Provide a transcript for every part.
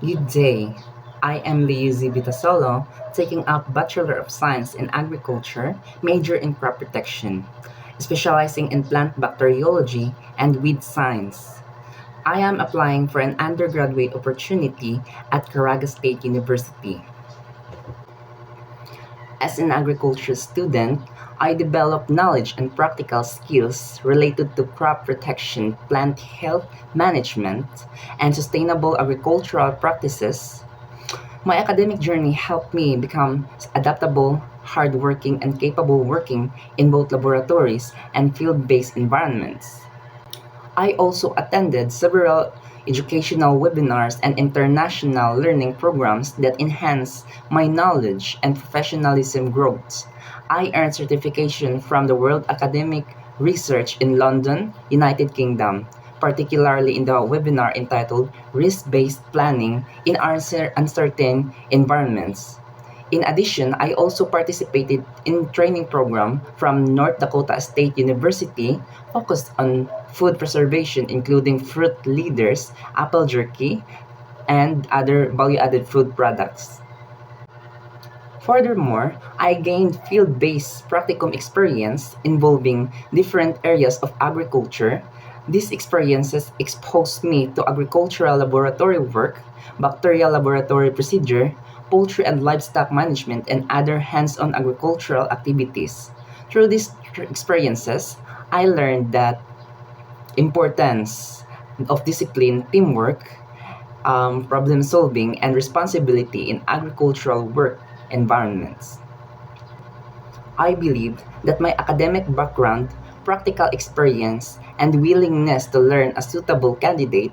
Good day. I am Liuzi Vitasolo, taking up Bachelor of Science in Agriculture, major in crop protection, specializing in plant bacteriology and weed science. I am applying for an undergraduate opportunity at Caraga State University. As an agriculture student, I developed knowledge and practical skills related to crop protection, plant health management, and sustainable agricultural practices. My academic journey helped me become adaptable, hardworking, and capable working in both laboratories and field-based environments. I also attended several educational webinars and international learning programs that enhance my knowledge and professionalism growth. I earned certification from the World Academic Research in London, United Kingdom, particularly in the webinar entitled Risk-Based Planning in Uncertain Environments. In addition, I also participated in training program from North Dakota State University focused on food preservation including fruit leaders, apple jerky, and other value-added food products. Furthermore, I gained field-based practicum experience involving different areas of agriculture. These experiences exposed me to agricultural laboratory work, bacterial laboratory procedure, poultry and livestock management, and other hands-on agricultural activities. Through these experiences, I learned that importance of discipline, teamwork, problem solving, and responsibility in agricultural work environments. I believe that my academic background, practical experience, and willingness to learn a suitable candidate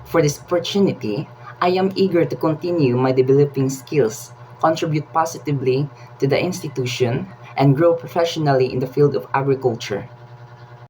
for this opportunity. I am eager to continue my developing skills, contribute positively to the institution, and grow professionally in the field of agriculture.